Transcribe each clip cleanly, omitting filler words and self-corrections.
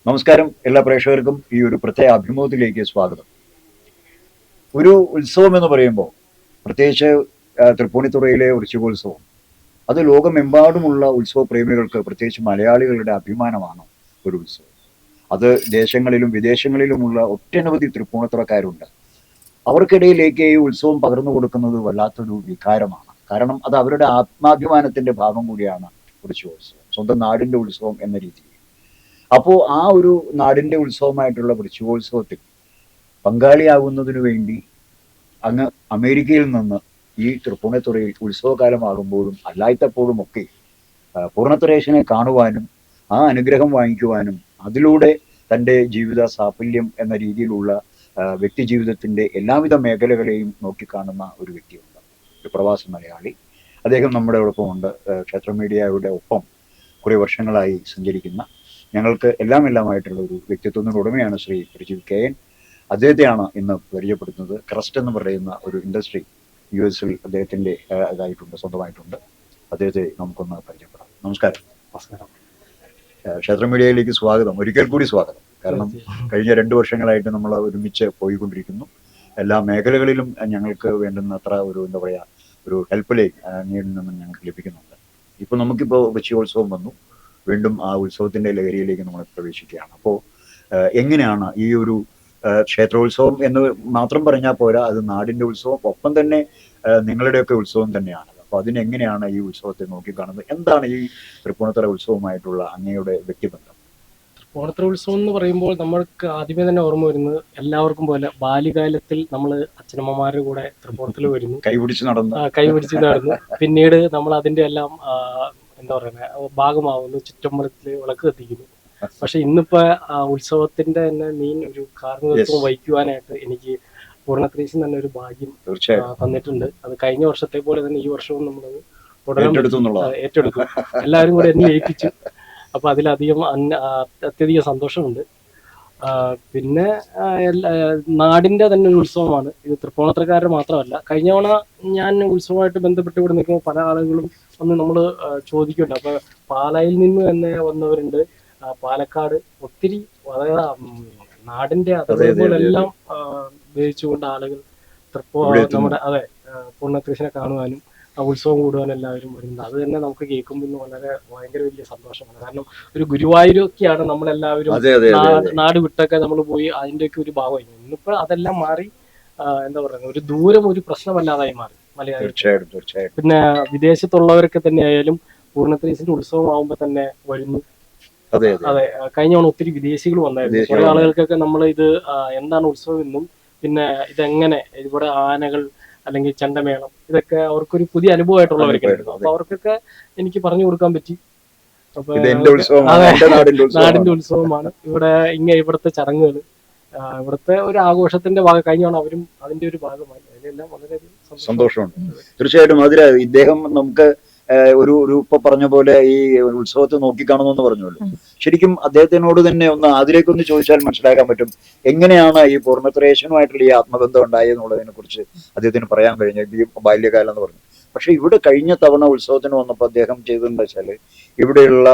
നമസ്കാരം എല്ലാ പ്രേക്ഷകർക്കും ഈ ഒരു പ്രത്യേക അഭിമുഖത്തിലേക്ക് സ്വാഗതം. ഒരു ഉത്സവം എന്ന് പറയുമ്പോൾ പ്രത്യേകിച്ച് തൃപ്പൂണിത്തുറയിലെ വൃശ്ചികോത്സവം അത് ലോകമെമ്പാടുമുള്ള ഉത്സവ പ്രേമികൾക്ക് പ്രത്യേകിച്ച് മലയാളികളുടെ അഭിമാനമാണ് ഒരു ഉത്സവം. അത് ദേശങ്ങളിലും വിദേശങ്ങളിലുമുള്ള ഒട്ടനവധി തൃപ്പൂണിത്തുറക്കാരുണ്ട്. അവർക്കിടയിലേക്ക് ഈ ഉത്സവം പകർന്നു കൊടുക്കുന്നത് വല്ലാത്തൊരു വികാരമാണ്. കാരണം അത് അവരുടെ ആത്മാഭിമാനത്തിന്റെ ഭാഗം കൂടിയാണ് വൃശ്ചികോത്സവം, സ്വന്തം നാടിന്റെ ഉത്സവം എന്ന രീതിയിൽ. അപ്പോൾ ആ ഒരു നാടിന്റെ ഉത്സവമായിട്ടുള്ള വൃശ്ചികോത്സവത്തിൽ പങ്കാളിയാകുന്നതിനു വേണ്ടി അങ്ങ് അമേരിക്കയിൽ നിന്ന് ഈ തൃപ്പൂണിത്തുറയിൽ ഉത്സവകാലമാകുമ്പോഴും അല്ലാത്തപ്പോഴും ഒക്കെ പൂർണ്ണത്രേശനെ കാണുവാനും ആ അനുഗ്രഹം വാങ്ങിക്കുവാനും അതിലൂടെ തൻ്റെ ജീവിത സാഫല്യം എന്ന രീതിയിലുള്ള വ്യക്തി ജീവിതത്തിന്റെ എല്ലാവിധ മേഖലകളെയും നോക്കിക്കാണുന്ന ഒരു വ്യക്തിയുണ്ട്, ഒരു പ്രവാസി മലയാളി. അദ്ദേഹം നമ്മുടെ ഒപ്പമുണ്ട്. ക്ഷേത്ര മീഡിയയുടെ ഒപ്പം കുറേ വർഷങ്ങളായി സഞ്ചരിക്കുന്ന ഞങ്ങൾക്ക് എല്ലാമായിട്ടുള്ള ഒരു വ്യക്തിത്വത്തിന് ഉടമയാണ് ശ്രീ പ്രജീവ് കെ എൻ. അദ്ദേഹത്തെയാണ് ഇന്ന് പരിചയപ്പെടുത്തുന്നത്. ക്രസ്റ്റ് എന്ന് പറയുന്ന ഒരു ഇൻഡസ്ട്രി US-ൽ അദ്ദേഹത്തിന്റെ ഇതായിട്ടുണ്ട്, സ്വന്തമായിട്ടുണ്ട്. അദ്ദേഹത്തെ നമുക്കൊന്ന് പരിചയപ്പെടാം. നമസ്കാരം. ക്ഷേത്ര മീഡിയയിലേക്ക് സ്വാഗതം, ഒരിക്കൽ കൂടി സ്വാഗതം. കാരണം കഴിഞ്ഞ 2 വർഷങ്ങളായിട്ട് നമ്മൾ ഒരുമിച്ച് പോയിക്കൊണ്ടിരിക്കുന്നു. എല്ലാ മേഖലകളിലും ഞങ്ങൾക്ക് വേണ്ടുന്നത്ര ഒരു എന്താ പറയുക ഒരു ഹെൽപ്പ് ലൈൻ അങ്ങയിൽ നിന്നും ഞങ്ങൾക്ക് ലഭിക്കുന്നുണ്ട്. ഇപ്പൊ നമുക്കിപ്പോൾ വൃശ്ചികോത്സവം വന്നു, വീണ്ടും ആ ഉത്സവത്തിന്റെ ലഹരിയിലേക്ക് നമ്മൾ പ്രവേശിക്കുകയാണ്. അപ്പോൾ എങ്ങനെയാണ് ഈ ഒരു ക്ഷേത്രോത്സവം എന്ന് മാത്രം പറഞ്ഞാൽ പോരാ, അത് നാടിന്റെ ഉത്സവം, ഒപ്പം തന്നെ നിങ്ങളുടെയൊക്കെ ഉത്സവം തന്നെയാണ്. അപ്പൊ അതിനെങ്ങനെയാണ് ഈ ഉത്സവത്തെ നോക്കിക്കാണുന്നത്? എന്താണ് ഈ തൃപ്പൂണിത്തുറ ഉത്സവമായിട്ടുള്ള അങ്ങയുടെ വ്യക്തിബന്ധം? തൃപ്പൂണിത്തുറ ഉത്സവം എന്ന് പറയുമ്പോൾ നമ്മൾക്ക് ആദ്യമേ തന്നെ ഓർമ്മ വരുന്നത് എല്ലാവർക്കും പോലെ ബാല്യകാലത്തിൽ നമ്മൾ അച്ഛനമ്മമാരുടെ കൂടെ തൃപ്പൂണിത്തുറ വരുന്നു, കൈപിടിച്ച് നടന്നു. പിന്നീട് നമ്മൾ അതിന്റെ എല്ലാം എന്താ പറയുക ഭാഗമാവുന്നു, ചുറ്റമ്പലത്തിൽ വിളക്ക് കത്തിക്കുന്നു. പക്ഷെ ഇന്നിപ്പോ ഉത്സവത്തിന്റെ തന്നെ മെയിൻ ഒരു കാർമ്മികത്വം വഹിക്കുവാനായിട്ട് എനിക്ക് പൂർണ്ണത്രേശൻ തന്നെ ഒരു ഭാഗ്യം തന്നിട്ടുണ്ട്. അത് കഴിഞ്ഞ വർഷത്തെ പോലെ തന്നെ ഈ വർഷവും നമ്മൾ ഏറ്റെടുക്കും. എല്ലാവരും കൂടെ എന്നെ ഏൽപ്പിച്ചു. അപ്പൊ അതിലധികം അത്യധികം സന്തോഷമുണ്ട്. പിന്നെ നാടിന്റെ തന്നെ ഒരു ഉത്സവമാണ് ഇത്. തൃപ്പൂണിത്തുറക്കാരുടെ മാത്രമല്ല, കഴിഞ്ഞ തവണ ഞാൻ ഉത്സവമായിട്ട് ബന്ധപ്പെട്ട് ഇവിടെ നിൽക്കുമ്പോൾ പല ആളുകളും ഒന്ന് നമ്മൾ ചോദിക്കുന്നുണ്ട്. അപ്പൊ പാലായിൽ നിന്ന് തന്നെ വന്നവരുണ്ട്, പാലക്കാട്, ഒത്തിരി അതായത് നാടിന്റെ അതിർത്തികളെല്ലാം ഉപയോഗിച്ചുകൊണ്ട് ആളുകൾ നമ്മുടെ പൂർണ്ണത്രേശനെ കാണുവാനും ആ ഉത്സവം കൂടുവാനും എല്ലാവരും വരുന്നത്. അത് തന്നെ നമുക്ക് കേൾക്കുമ്പോൾ ഭയങ്കര വലിയ സന്തോഷമാണ്. കാരണം ഒരു ഗുരുവായൂരൊക്കെയാണ് നമ്മളെല്ലാവരും നാട് വിട്ടൊക്കെ നമ്മൾ പോയി അതിന്റെയൊക്കെ ഒരു ഭാഗമായി. ഇന്നിപ്പോ അതെല്ലാം മാറി എന്താ പറയുക, ഒരു ദൂരം ഒരു പ്രശ്നമല്ലാതായി മാറി മലയാളി. പിന്നെ വിദേശത്തുള്ളവരൊക്കെ തന്നെ ആയാലും പൂർണ്ണത്രേശന്റെ ഉത്സവം ആവുമ്പോ തന്നെ വരുന്നു. അതെ, കഴിഞ്ഞ തവണ ഒത്തിരി വിദേശികൾ വന്നായിരുന്നു. കുറെ ആളുകൾക്കൊക്കെ നമ്മൾ ഇത് എന്താണ് ഉത്സവം എന്നും പിന്നെ ഇതെങ്ങനെ ഇവിടെ ആനകൾ അല്ലെങ്കിൽ ചെണ്ടമേളം ഇതൊക്കെ അവർക്കൊരു പുതിയ അനുഭവമായിട്ടുള്ളവരൊക്കെ ആയിരുന്നു. അപ്പൊ അവർക്കൊക്കെ എനിക്ക് പറഞ്ഞു കൊടുക്കാൻ പറ്റി. അപ്പൊ നാടിന്റെ ഉത്സവമാണ് ഇവിടെ, ഇവിടുത്തെ ചടങ്ങുകൾ, ഇവിടുത്തെ ഒരു ആഘോഷത്തിന്റെ ഭാഗം. കഴിഞ്ഞാണ് അവരും അതിന്റെ ഒരു ഭാഗമായി. അതിലെല്ലാം വളരെയധികം സന്തോഷമുണ്ട്. തീർച്ചയായിട്ടും അതിൽ ഇദ്ദേഹം നമുക്ക് ഒരു ഇപ്പൊ പറഞ്ഞ പോലെ ഈ ഉത്സവത്തെ നോക്കിക്കാണുന്നു പറഞ്ഞല്ലോ. ശരിക്കും അദ്ദേഹത്തിനോട് തന്നെ അതിലേക്കൊന്ന് ചോദിച്ചാൽ മനസ്സിലാക്കാൻ പറ്റും എങ്ങനെയാണ് ഈ പൂർണ്ണത്രേശനുമായിട്ടുള്ള ഈ ആത്മബന്ധം ഉണ്ടായെന്നുള്ളതിനെ കുറിച്ച് അദ്ദേഹത്തിന് പറയാൻ കഴിഞ്ഞ ഈ ബാല്യകാലം എന്ന് പറഞ്ഞു. പക്ഷെ ഇവിടെ കഴിഞ്ഞ തവണ ഉത്സവത്തിന് വന്നപ്പോൾ അദ്ദേഹം ചെയ്തതെന്ന് വെച്ചാല് ഇവിടെയുള്ള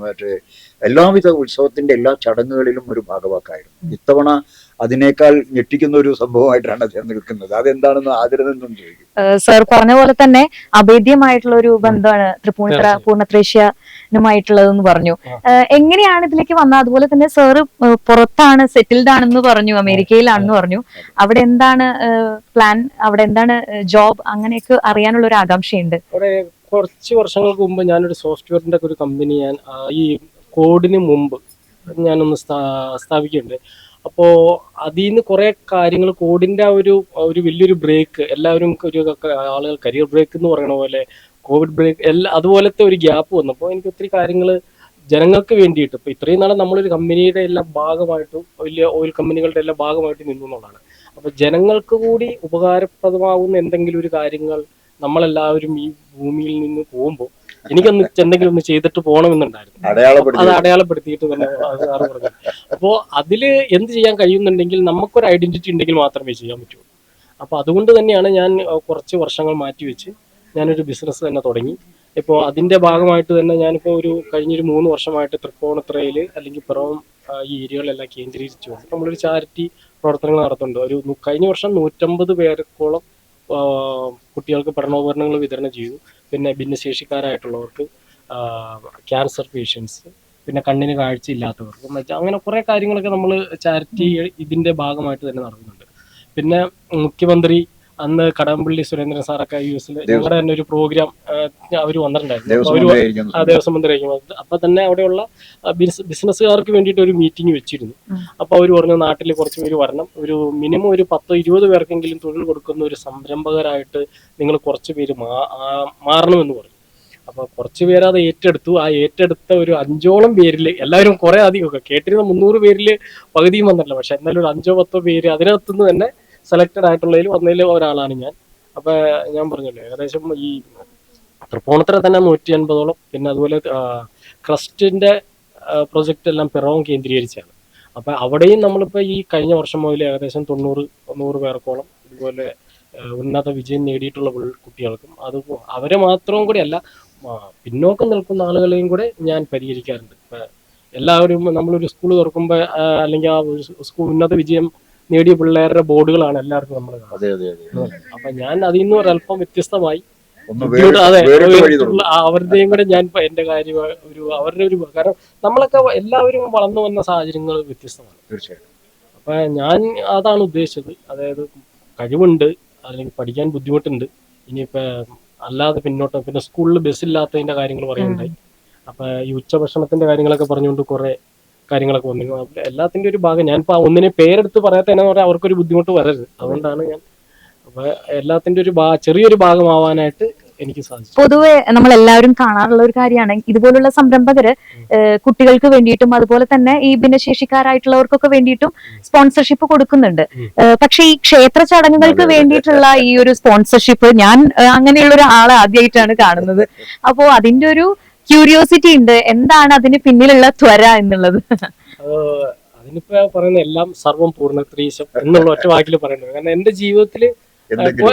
മറ്റേ എല്ലാവിധ ഉത്സവത്തിന്റെ എല്ലാ ചടങ്ങുകളിലും ഒരു ഭാഗവാക്കായിരുന്നു. ഇത്തവണ അതിനേക്കാൾ ഞെട്ടിക്കുന്ന ഒരു സംഭവമായിട്ടാണ് അദ്ദേഹം നിൽക്കുന്നത്. അതെന്താണെന്ന് ആദരവെന്നും ചോദിക്കും. സാർ പറഞ്ഞ പോലെ തന്നെ അഭേദ്യമായിട്ടുള്ള ഒരു ബന്ധമാണ് തൃപ്പൂണിത്തുറ പൂർണ്ണത്രേശ്യനുമായിട്ടുള്ളതെന്ന് പറഞ്ഞു. എങ്ങനെയാണ് ഇതിലേക്ക് വന്നത്? അതുപോലെ തന്നെ സാറ് പുറത്താണ് സെറ്റിൽഡ് ആണെന്ന് പറഞ്ഞു, അമേരിക്കയിലാണെന്ന് പറഞ്ഞു. അവിടെ എന്താണ് പ്ലാൻ, അവിടെ എന്താണ് ജോബ്, അങ്ങനെയൊക്കെ അറിയാനുള്ള ഒരു ആകാംക്ഷയുണ്ട്. കുറച്ച് വർഷങ്ങൾക്ക് മുമ്പ് ഞാനൊരു സോഫ്റ്റ്വെയറിന്റെ ഒരു കമ്പനി ഞാൻ ഈ കോവിഡിന് മുമ്പ് ഞാനൊന്ന് സ്ഥാപിക്കുന്നുണ്ട്. അപ്പോൾ അതിൽ നിന്ന് കുറെ കാര്യങ്ങൾ, കോവിഡിന്റെ ഒരു വലിയൊരു ബ്രേക്ക്, എല്ലാവരും ഒരു ആളുകൾ കരിയർ ബ്രേക്ക് എന്ന് പറയുന്ന പോലെ കോവിഡ് ബ്രേക്ക് അതുപോലത്തെ ഒരു ഗ്യാപ്പ് വന്നപ്പോൾ എനിക്ക് ഒത്തിരി കാര്യങ്ങൾ ജനങ്ങൾക്ക് വേണ്ടിയിട്ട്, ഇപ്പൊ ഇത്രയും നാളെ നമ്മളൊരു കമ്പനിയുടെ എല്ലാ ഭാഗമായിട്ടും വലിയ ഓയിൽ കമ്പനികളുടെ എല്ലാ ഭാഗമായിട്ട് നിന്നു എന്നുള്ളതാണ്. അപ്പൊ ജനങ്ങൾക്ക് കൂടി ഉപകാരപ്രദമാകുന്ന എന്തെങ്കിലും ഒരു കാര്യങ്ങൾ നമ്മളെല്ലാവരും ഈ ഭൂമിയിൽ നിന്ന് പോകുമ്പോൾ എനിക്കൊന്ന് എന്തെങ്കിലും ഒന്ന് ചെയ്തിട്ട് പോകണമെന്നുണ്ടായിരുന്നു. അത് അടയാളപ്പെടുത്തിയിട്ട് തന്നെ സാറ് പറഞ്ഞു. അപ്പോ അതില് എന്ത് ചെയ്യാൻ കഴിയുന്നുണ്ടെങ്കിൽ നമുക്കൊരു ഐഡന്റിറ്റി ഉണ്ടെങ്കിൽ മാത്രമേ ചെയ്യാൻ പറ്റുള്ളൂ. അപ്പൊ അതുകൊണ്ട് തന്നെയാണ് ഞാൻ കുറച്ച് വർഷങ്ങൾ മാറ്റിവെച്ച് ഞാനൊരു ബിസിനസ് തന്നെ തുടങ്ങി. ഇപ്പോൾ അതിന്റെ ഭാഗമായിട്ട് തന്നെ ഞാനിപ്പോൾ കഴിഞ്ഞൊരു 3 വർഷമായിട്ട് തൃപ്പൂണിത്തുറയിൽ അല്ലെങ്കിൽ പിറവം ഈ ഏരിയകളെല്ലാം കേന്ദ്രീകരിച്ചുകൊണ്ട് നമ്മളൊരു ചാരിറ്റി പ്രവർത്തനങ്ങൾ നടത്തുന്നുണ്ട്. കഴിഞ്ഞ വർഷം 150 പേർക്കോളം കുട്ടികൾക്ക് പഠനോപകരണങ്ങൾ വിതരണം ചെയ്തു. പിന്നെ ഭിന്നശേഷിക്കാരായിട്ടുള്ളവർക്ക്, ക്യാൻസർ പേഷ്യൻസ്, പിന്നെ കണ്ണിന് കാഴ്ചയില്ലാത്തവർക്ക്, അങ്ങനെ കുറെ കാര്യങ്ങളൊക്കെ നമ്മൾ ചാരിറ്റി ഇതിന്റെ ഭാഗമായിട്ട് തന്നെ നടത്തുന്നുണ്ട്. പിന്നെ മുഖ്യമന്ത്രി അന്ന് കടകംപള്ളി സുരേന്ദ്രൻ സാറൊക്കെ US-ൽ ഞങ്ങളുടെ തന്നെ ഒരു പ്രോഗ്രാം അവർ വന്നിട്ടുണ്ടായിരുന്നു. ദേവസ്വം മന്ത്രിയായിരിക്കും. അപ്പൊ തന്നെ അവിടെയുള്ള ബിസിനസ്സുകാർക്ക് വേണ്ടിയിട്ട് ഒരു മീറ്റിംഗ് വെച്ചിരുന്നു. അപ്പൊ അവർ പറഞ്ഞു നാട്ടിൽ കുറച്ച് പേര് വരണം, മിനിമം ഒരു 10-20 പേർക്കെങ്കിലും തൊഴിൽ കൊടുക്കുന്ന ഒരു സംരംഭകരായിട്ട് നിങ്ങൾ കുറച്ച് പേര് മാറണമെന്ന് പറഞ്ഞു. അപ്പൊ കുറച്ച് പേര് അത് ഏറ്റെടുത്തു. ആ ഏറ്റെടുത്ത ഒരു 5ഓളം പേരിൽ എല്ലാവരും കുറെ അധികമൊക്കെ കേട്ടിരുന്ന 300 പേരിൽ പകുതിയും വന്നിട്ടില്ല. പക്ഷെ എന്നാലും ഒരു 5-10 പേര് അതിനകത്തുനിന്ന് തന്നെ സെലക്റ്റഡ് ആയിട്ടുള്ളതിൽ വന്നതിൽ ഒരാളാണ് ഞാൻ. അപ്പൊ ഞാൻ പറഞ്ഞല്ലോ ഏകദേശം ഈ തൃപ്പൂണിത്തുറ തന്നെ 150ഓളം, പിന്നെ അതുപോലെ ക്രസ്റ്റിന്റെ പ്രൊജക്റ്റ് എല്ലാം പിറവം കേന്ദ്രീകരിച്ചാണ്. അപ്പൊ അവിടെയും നമ്മളിപ്പോ ഈ കഴിഞ്ഞ വർഷം മുതൽ ഏകദേശം 90-100 പേർക്കോളം ഇതുപോലെ ഉന്നത വിജയം നേടിയിട്ടുള്ള കുട്ടികൾക്കും അവരെ മാത്രവും കൂടി അല്ല, പിന്നോക്കം നിൽക്കുന്ന ആളുകളെയും കൂടെ ഞാൻ പരിഹരിക്കാറുണ്ട്. എല്ലാവരും നമ്മളൊരു സ്കൂൾ തുറക്കുമ്പോൾ അല്ലെങ്കിൽ ആ സ്കൂൾ ഉന്നത വിജയം നേടിയ പിള്ളേരുടെ ബോർഡുകളാണ് എല്ലാവർക്കും നമ്മൾ കാണുന്നത്. അപ്പൊ ഞാൻ അതിൽ നിന്ന് ഒരല്പം വ്യത്യസ്തമായി അവരുടെയും കൂടെ ഞാൻ എന്റെ കാര്യം അവരുടെ ഒരു കാരണം നമ്മളൊക്കെ എല്ലാവരും വളർന്നു വന്ന സാഹചര്യങ്ങൾ വ്യത്യസ്തമാണ്. തീർച്ചയായിട്ടും. അപ്പൊ ഞാൻ അതാണ് ഉദ്ദേശിച്ചത്. അതായത് കഴിവുണ്ട്, അല്ലെങ്കിൽ പഠിക്കാൻ ബുദ്ധിമുട്ടുണ്ട്, ഇനിയിപ്പോ അല്ലാതെ പിന്നോട്ട് പിന്നെ സ്കൂളിൽ ബസ്സില്ലാത്തതിന്റെ കാര്യങ്ങൾ പറയുന്നുണ്ടായി. അപ്പൊ ഈ ഉച്ചഭക്ഷണത്തിന്റെ കാര്യങ്ങളൊക്കെ പറഞ്ഞുകൊണ്ട് കുറെ കാര്യങ്ങളൊക്കെ വന്നു. എല്ലാത്തിന്റെ ഒരു ഭാഗം ഞാനിപ്പോ ഒന്നിനെ പേരെടുത്ത് പറയാത്തതെന്ന് പറഞ്ഞാൽ അവർക്കൊരു ബുദ്ധിമുട്ട് വരരുത്. അതുകൊണ്ടാണ് ഞാൻ അപ്പൊ എല്ലാത്തിന്റെ ഒരു ചെറിയൊരു ഭാഗമാവാനായിട്ട് എനിക്ക് സാധിച്ചു. പൊതുവെ നമ്മൾ എല്ലാവരും കാണാറുള്ള ഒരു കാര്യമാണ് ഇതുപോലുള്ള സംരംഭകര് കുട്ടികൾക്ക് വേണ്ടിയിട്ടും അതുപോലെ തന്നെ ഈ ഭിന്നശേഷിക്കാരായിട്ടുള്ളവർക്കൊക്കെ വേണ്ടിയിട്ടും സ്പോൺസർഷിപ്പ് കൊടുക്കുന്നുണ്ട്. പക്ഷെ ഈ ക്ഷേത്ര ചടങ്ങുകൾക്ക് വേണ്ടിയിട്ടുള്ള ഈ ഒരു സ്പോൺസർഷിപ്പ് ഞാൻ അങ്ങനെയുള്ള ഒരു ആളെ ആദ്യമായിട്ടാണ് കാണുന്നത്. അപ്പോ അതിന്റെ ഒരു ക്യൂരിയോസിറ്റി ഉണ്ട്, എന്താണ് അതിന് പിന്നിലുള്ള ത്വര എന്നുള്ളത്. അതിനിപ്പോ പറയുന്ന എല്ലാം സർവം പൂർണ്ണത്രീശം എന്നുള്ള ഒറ്റ വാക്കിൽ പറയുന്നത്. കാരണം എന്റെ ജീവിതത്തില്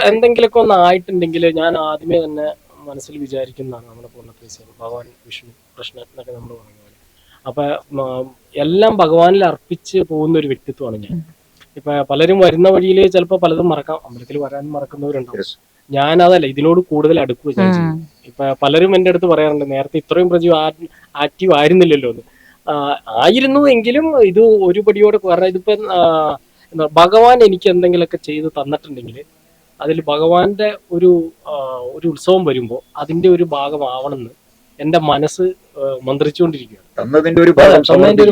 എന്തെങ്കിലുമൊക്കെ ഒന്ന് ആയിട്ടുണ്ടെങ്കിൽ ഞാൻ ആദ്യമേ തന്നെ മനസ്സിൽ വിചാരിക്കുന്നതാണ് നമ്മുടെ പൂർണ്ണത്രീശം, ഭഗവാൻ, വിഷ്ണു, കൃഷ്ണൻ എന്നൊക്കെ നമ്മൾ പറയുന്ന പോലെ. അപ്പൊ എല്ലാം ഭഗവാനിൽ അർപ്പിച്ച് പോകുന്ന ഒരു വ്യക്തിത്വമാണ് ഞാൻ. ഇപ്പൊ പലരും വരുന്ന വഴിയിൽ ചിലപ്പോൾ പലതും മറക്കാം, അമ്പലത്തിൽ വരാനും മറക്കുന്നവരുണ്ടാവും. ഞാൻ അതല്ല, ഇതിനോട് കൂടുതൽ അടുക്കുക ഞാൻ ചെയ്യും. ഇപ്പൊ പലരും എന്റെ അടുത്ത് പറയാറുണ്ട്, നേരത്തെ ഇത്രയും ആക്റ്റീവ് ആയിരുന്നില്ലല്ലോ എന്ന്. ആയിരുന്നു എങ്കിലും ഇത് ഒരു പടിയോടെ, കാരണം ഇതിപ്പോ ഭഗവാൻ എനിക്ക് എന്തെങ്കിലുമൊക്കെ ചെയ്ത് തന്നിട്ടുണ്ടെങ്കിൽ അതിൽ ഭഗവാന്റെ ഒരു ഉത്സവം വരുമ്പോൾ അതിന്റെ ഒരു ഭാഗമാവണമെന്ന് എന്റെ മനസ്സ് മന്ത്രിച്ചുകൊണ്ടിരിക്കുകയാണ്. തന്നതിന്റെ ഒരു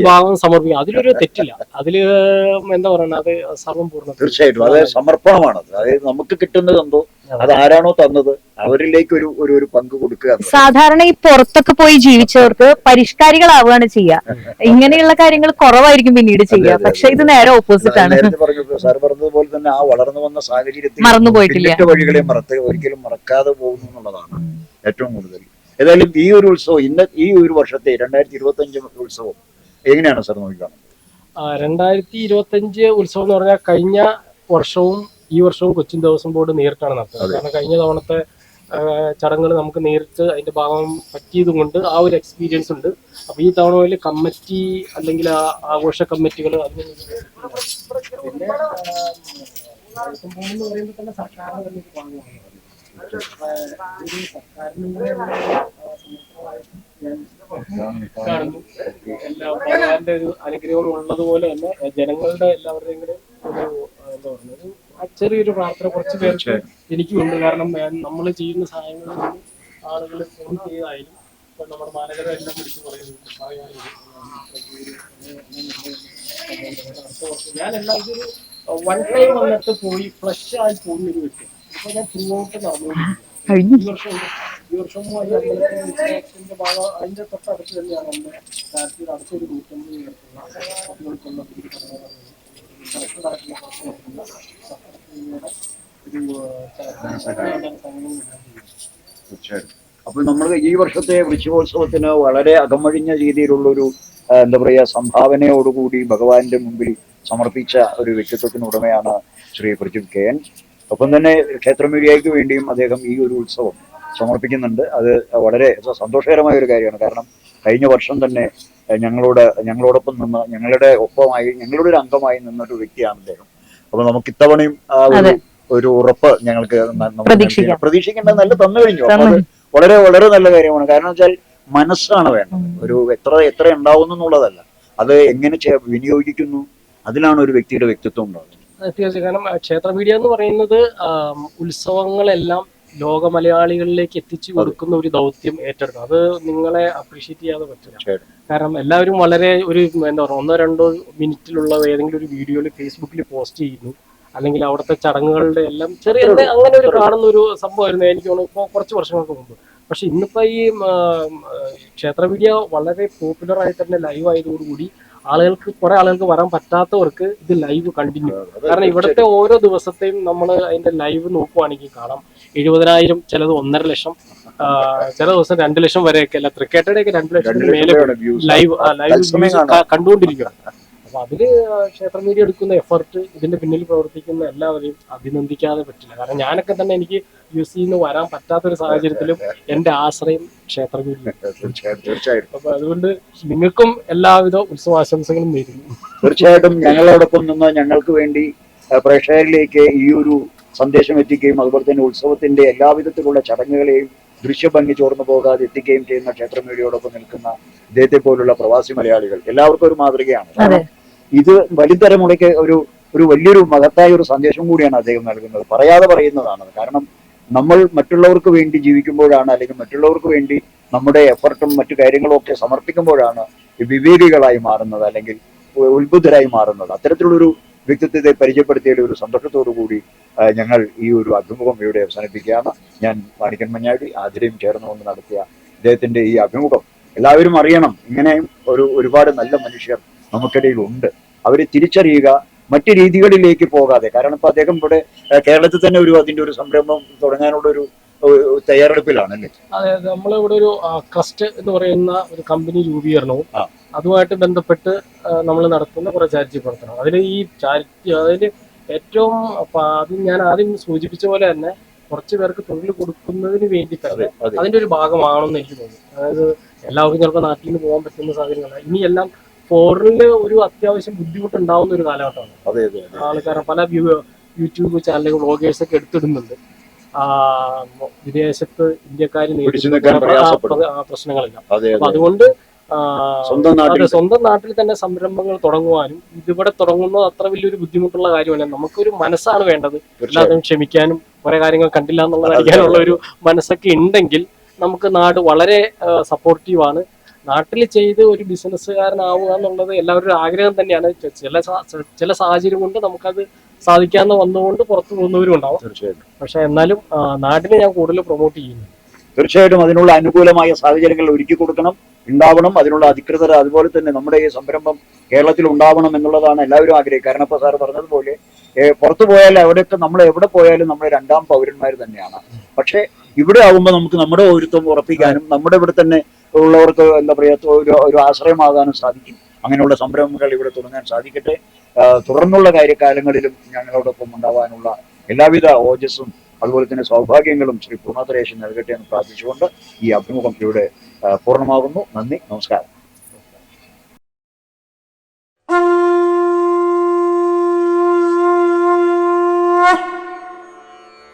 ഭാഗം സമർപ്പിക്കുക, അതിലൊരു തെറ്റില്ല. അതില് എന്താ പറയുക, അത് സർവം പൂർണ്ണ. തീർച്ചയായിട്ടും അത് സമർപ്പണമാണ്. അതായത് നമുക്ക് കിട്ടുന്നത് എന്തോ അത് ആരാണോ തന്നത് അവരിലേക്ക് ഒരു പങ്ക് കൊടുക്കുക. സാധാരണ ഈ പുറത്തൊക്കെ പോയി ജീവിച്ചവർക്ക് പരിഷ്കാരികളാവുകയാണ് ചെയ്യുക, ഇങ്ങനെയുള്ള കാര്യങ്ങൾ കുറവായിരിക്കും പിന്നീട് ചെയ്യുക. പക്ഷെ ഇത് നേരെ ഓപ്പോസിറ്റ് ആണ്. സാർ പറഞ്ഞതുപോലെ തന്നെ ആ വളർന്നു വന്ന സാഹചര്യത്തിൽ മറന്നുപോയിട്ടില്ല, വഴികളെ ഒരിക്കലും മറക്കാതെ പോകുന്നു എന്നുള്ളതാണ് ഏറ്റവും കൂടുതൽ. ഏതായാലും ഈ ഒരു ഉത്സവം ഈ ഒരു വർഷത്തെ 2025 ഉത്സവം എങ്ങനെയാണ് സാർ നോക്കിക്കാണുന്നത്? 2025 ഉത്സവം എന്ന് പറഞ്ഞാൽ കഴിഞ്ഞ വർഷവും ഈ വർഷവും കൊച്ചിൻ ദേവസ്വം ബോർഡ് നേരിട്ടാണ് നടത്തുന്നത്. കാരണം കഴിഞ്ഞ തവണത്തെ ചടങ്ങുകൾ നമുക്ക് നേരിട്ട് അതിന്റെ ഭാഗം പറ്റിയതും കൊണ്ട് ആ ഒരു എക്സ്പീരിയൻസ് ഉണ്ട്. അപ്പൊ ഈ തവണ പോലെ കമ്മിറ്റി അല്ലെങ്കിൽ ആഘോഷ കമ്മിറ്റികൾ അതിന് പിന്നെ പറയുമ്പോൾ തന്നെ സർക്കാരിന് തന്നെ ഒരു ഭാഗമാണ്. കാണുന്നു എല്ലാ ഭഗവാന്റെ ഒരു അനുഗ്രഹം ഉള്ളതുപോലെ തന്നെ ജനങ്ങളുടെ എല്ലാവരുടെയും കൂടെ ഒരു എന്താ പറയുന്നത് ചെറിയൊരു പ്രാർത്ഥന കുറച്ച് പേർക്ക് എനിക്കുണ്ട്. കാരണം നമ്മൾ ചെയ്യുന്ന സഹായങ്ങളിൽ നിന്ന് ആളുകൾ ഫോൺ ചെയ്തായാലും ഇപ്പൊ നമ്മുടെ മാനേജറെ എല്ലാം വിളിച്ച് പറയാറുണ്ട്. ഞാൻ എല്ലാം ഇതൊരു വൺ ടൈം വന്നിട്ട് പോയി ഫ്ലഷ് ആയി പോകുന്ന ഒരു വ്യക്തി. ഇപ്പൊ ഞാൻ ത്രൂ ഔട്ട് നടന്നുകൊണ്ടിരിക്കുന്നു. ഈ വർഷം അതിന്റെ ഭാഗം അതിന്റെ തൊട്ടടുത്ത് തന്നെയാണ് നമ്മുടെ രാഷ്ട്രീയ അടുത്തൊരു 150 പേർക്കുള്ള അപ്പോൾ നമ്മൾ ഈ വർഷത്തെ വൃശ്ചികോത്സവത്തിന് വളരെ അകമഴിഞ്ഞ രീതിയിലുള്ളൊരു എന്താ പറയുക സംഭാവനയോടുകൂടി ഭഗവാന്റെ മുമ്പിൽ സമർപ്പിച്ച ഒരു വ്യക്തിത്വത്തിനുടമയാണ് ശ്രീ പ്രജിത് KN. ഒപ്പം തന്നെ ക്ഷേത്ര മീഡിയയ്ക്ക് വേണ്ടിയും അദ്ദേഹം ഈ ഒരു ഉത്സവം സമർപ്പിക്കുന്നുണ്ട്. അത് വളരെ സന്തോഷകരമായ ഒരു കാര്യമാണ്. കാരണം കഴിഞ്ഞ വർഷം തന്നെ ഞങ്ങളോടൊപ്പം നിന്ന് ഞങ്ങളുടെ ഒരു അംഗമായി നിന്നൊരു വ്യക്തിയാണ് അദ്ദേഹം. അപ്പൊ നമുക്ക് ഇത്തവണയും ആ ഒരു ഉറപ്പ് ഞങ്ങൾക്ക് പ്രതീക്ഷിക്കേണ്ടത് നല്ല തന്നു കഴിഞ്ഞു. അപ്പൊ അത് വളരെ വളരെ നല്ല കാര്യമാണ്. കാരണം വെച്ചാൽ മനസ്സാണ് വേണ്ടത്. ഒരു എത്ര ഉണ്ടാവുന്നു എന്നുള്ളതല്ല, അത് എങ്ങനെ വിനിയോഗിക്കുന്നു, അതിലാണ് ഒരു വ്യക്തിയുടെ വ്യക്തിത്വം ഉണ്ടാകുന്നത്. തീർച്ചയായും. കാരണം ക്ഷേത്ര മീഡിയ എന്ന് പറയുന്നത് ഉത്സവങ്ങളെല്ലാം ലോക മലയാളികളിലേക്ക് എത്തിച്ചു കൊടുക്കുന്ന ഒരു ദൗത്യം ഏറ്റെടുക്കും. അത് നിങ്ങളെ അപ്രീഷിയേറ്റ് ചെയ്യാതെ പറ്റില്ല. കാരണം എല്ലാവരും വളരെ ഒരു എന്താ പറയുക 1-2 മിനിറ്റിലുള്ള ഏതെങ്കിലും ഒരു വീഡിയോയിൽ ഫേസ്ബുക്കിൽ പോസ്റ്റ് ചെയ്യുന്നു, അല്ലെങ്കിൽ അവിടുത്തെ ചടങ്ങുകളുടെ എല്ലാം ചെറിയ അങ്ങനെ ഒരു കാണുന്ന ഒരു സംഭവമായിരുന്നു എനിക്ക് തോന്നുന്നു ഇപ്പോൾ കുറച്ച് വർഷങ്ങൾക്ക് മുമ്പ്. പക്ഷെ ഇന്നിപ്പോ ഈ ക്ഷേത്ര മീഡിയ വളരെ പോപ്പുലർ ആയി തന്നെ ലൈവ് ആയതോടുകൂടി കുറെ ആളുകൾക്ക് വരാൻ പറ്റാത്തവർക്ക് ഇത് ലൈവ് കണ്ടിന്യൂ. കാരണം ഇവിടുത്തെ ഓരോ ദിവസത്തെയും നമ്മൾ അതിന്റെ ലൈവ് നോക്കുവാണെങ്കിൽ കാണാം 70,000, ചിലത് 1.5 ലക്ഷം, ചില ദിവസം 2 ലക്ഷം വരെയൊക്കെ അല്ല, തൃക്കേട്ടയുടെ ഒക്കെ 2 ലക്ഷത്തിന് മേലെ ലൈവ് കണ്ടുകൊണ്ടിരിക്കുക. അപ്പൊ അതില് ക്ഷേത്ര മീഡിയ എടുക്കുന്ന എഫർട്ട്, ഇതിന്റെ പിന്നിൽ പ്രവർത്തിക്കുന്ന എല്ലാവരെയും അഭിനന്ദിക്കാതെ പറ്റില്ല. കാരണം ഞാനൊക്കെ തന്നെ എനിക്ക് യൂസ് നിന്ന് വരാൻ പറ്റാത്തൊരു സാഹചര്യത്തിലും എന്റെ ആശ്രയം ക്ഷേത്ര മീഡിയ. അപ്പൊ അതുകൊണ്ട് നിങ്ങൾക്കും എല്ലാവിധ ഉത്സവാശംസകളും നേരുന്നു. തീർച്ചയായിട്ടും ഞങ്ങളോടൊപ്പം നിന്ന് ഞങ്ങൾക്ക് വേണ്ടി പ്രേക്ഷകരിലേക്ക് ഈ ഒരു സന്ദേശം എത്തിക്കുകയും അതുപോലെ തന്നെ ഉത്സവത്തിന്റെ എല്ലാവിധത്തിലുള്ള ചടങ്ങുകളെയും ദൃശ്യഭംഗി ചോർന്നു പോകാതെ എത്തിക്കുകയും ചെയ്യുന്ന ക്ഷേത്ര മീഡിയയോടൊപ്പം നിൽക്കുന്ന ഇദ്ദേഹത്തെ പോലുള്ള പ്രവാസി മലയാളികൾ എല്ലാവർക്കും ഒരു മാതൃകയാണ്. കാരണം ഇത് വരും തലമുറയ്ക്ക് ഒരു വലിയൊരു മഹത്തായ ഒരു സന്ദേശം കൂടിയാണ് അദ്ദേഹം നൽകുന്നത്. പറയാതെ പറയുന്നതാണ്. കാരണം നമ്മൾ മറ്റുള്ളവർക്ക് വേണ്ടി ജീവിക്കുമ്പോഴാണ്, അല്ലെങ്കിൽ മറ്റുള്ളവർക്ക് വേണ്ടി നമ്മുടെ എഫർട്ടും മറ്റു കാര്യങ്ങളും ഒക്കെ സമർപ്പിക്കുമ്പോഴാണ് വിവേകികളായി മാറുന്നത്, അല്ലെങ്കിൽ ഉത്ബുദ്ധരായി മാറുന്നത്. അത്തരത്തിലുള്ളൊരു വ്യക്തിത്വത്തെ പരിചയപ്പെടുത്തിയ ഒരു സന്തോഷത്തോടു കൂടി ഞങ്ങൾ ഈ ഒരു അഭിമുഖം ഇവിടെ അവസാനിപ്പിക്കുകയാണ്. ഞാൻ മാണിക്കൻ മഞ്ഞാടി ആതിരയും ചേർന്നുകൊണ്ട് നടത്തിയ ഇദ്ദേഹത്തിന്റെ ഈ അഭിമുഖം എല്ലാവരും അറിയണം. ഇങ്ങനെയും ഒരുപാട് നല്ല മനുഷ്യർ നമുക്കിടയിൽ ഉണ്ട്. അവരെ തിരിച്ചറിയുക, മറ്റു രീതികളിലേക്ക് പോകാതെ. കാരണം ഇപ്പൊ അദ്ദേഹം ഇവിടെ കേരളത്തിൽ തന്നെ അതിന്റെ ഒരു സംരംഭം തുടങ്ങാനുള്ള ഒരു തയ്യാറെടുപ്പിലാണല്ലേ? അതെ, നമ്മളിവിടെ ഒരു ക്രസ്റ്റ് എന്ന് പറയുന്ന ഒരു കമ്പനി രൂപീകരണവും അതുമായിട്ട് ബന്ധപ്പെട്ട് നമ്മൾ നടത്തുന്ന കുറെ ചാരിറ്റി പ്രവർത്തനം. അതിൽ ഈ ചാരിറ്റി, അതിൽ ഏറ്റവും ഞാൻ ആദ്യം സൂചിപ്പിച്ച പോലെ തന്നെ കുറച്ച് പേർക്ക് തൊഴിൽ കൊടുക്കുന്നതിന് വേണ്ടി തന്നെ അതിന്റെ ഒരു ഭാഗമാണെന്ന് എനിക്ക് തോന്നുന്നു. അതായത് എല്ലാവർക്കും ചിലപ്പോൾ നാട്ടിൽ നിന്ന് പോകാൻ പറ്റുന്ന സാഹചര്യങ്ങളല്ല. ഇനിയെല്ലാം ഫോറിനില് ഒരു അത്യാവശ്യം ബുദ്ധിമുട്ടുണ്ടാവുന്ന ഒരു കാലഘട്ടമാണ്. ആൾക്കാർ പല യൂട്യൂബ് ചാനലുകൾ വ്ളോഗേഴ്സ് ഒക്കെ എടുത്തിടുന്നുണ്ട്. വിദേശത്ത് ഇന്ത്യക്കാർ നേരിടുന്ന പ്രശ്നങ്ങളില്ല. അപ്പൊ അതുകൊണ്ട് സ്വന്തം നാട്ടിൽ തന്നെ സംരംഭങ്ങൾ തുടങ്ങുവാനും ഇതിവിടെ തുടങ്ങുന്നത് അത്ര വലിയൊരു ബുദ്ധിമുട്ടുള്ള കാര്യമല്ല. നമുക്കൊരു മനസ്സാണ് വേണ്ടത്. എല്ലാവരും ക്ഷമിക്കാനും കുറെ കാര്യങ്ങൾ കണ്ടില്ല എന്നുള്ളത് അറിയാനുള്ള ഒരു മനസ്സൊക്കെ ഉണ്ടെങ്കിൽ നമുക്ക് നാട് വളരെ സപ്പോർട്ടീവാണ്. നാട്ടിൽ ചെയ്ത് ഒരു ബിസിനസ്സുകാരനാവുക എന്നുള്ളത് എല്ലാവരുടെ ആഗ്രഹം തന്നെയാണ്. ചില സാഹചര്യം കൊണ്ട് നമുക്കത് സാധിക്കാതെ വന്നുകൊണ്ട് പുറത്തു പോകുന്നവരും ഉണ്ടാവും. പക്ഷെ എന്നാലും നാടിനെ ഞാൻ കൂടുതൽ പ്രൊമോട്ട് ചെയ്യുന്നു. തീർച്ചയായിട്ടും അതിനുള്ള അനുകൂലമായ സാഹചര്യങ്ങൾ ഒരുക്കി കൊടുക്കണം, ഉണ്ടാവണം. അതിനുള്ള അധികൃതർ അതുപോലെ തന്നെ നമ്മുടെ ഈ സംരംഭം കേരളത്തിൽ ഉണ്ടാവണം എന്നുള്ളതാണ് എല്ലാവരും ആഗ്രഹിക്കുക. കാരണം ഇപ്പൊ സാറ് പറഞ്ഞതുപോലെ പുറത്തു പോയാൽ അവിടെയൊക്കെ നമ്മൾ എവിടെ പോയാലും നമ്മൾ 2ാം പൗരന്മാർ തന്നെയാണ്. പക്ഷെ ഇവിടെ ആകുമ്പോൾ നമുക്ക് നമ്മുടെ പൗരത്വം ഉറപ്പിക്കാനും നമ്മുടെ ഇവിടെ തന്നെ ഉള്ളവർക്ക് എന്താ പറയുക ഒരു ആശ്രയമാകാനും സാധിക്കും. അങ്ങനെയുള്ള സംരംഭങ്ങൾ ഇവിടെ തുടങ്ങാൻ സാധിക്കട്ടെ. തുടർന്നുള്ള കാര്യകാലങ്ങളിലും ഞങ്ങളോടൊപ്പം ഉണ്ടാവാനുള്ള എല്ലാവിധ ഓജസ്സും അതുപോലെ തന്നെ സൗഭാഗ്യങ്ങളും ശ്രീ പൂർണ്ണത്രേശൻ നൽകട്ടെ എന്ന് പ്രാർത്ഥിച്ചുകൊണ്ട് ഈ അഭിമുഖം ഇവിടെ പൂർണ്ണമാകുന്നു. നന്ദി, നമസ്കാരം.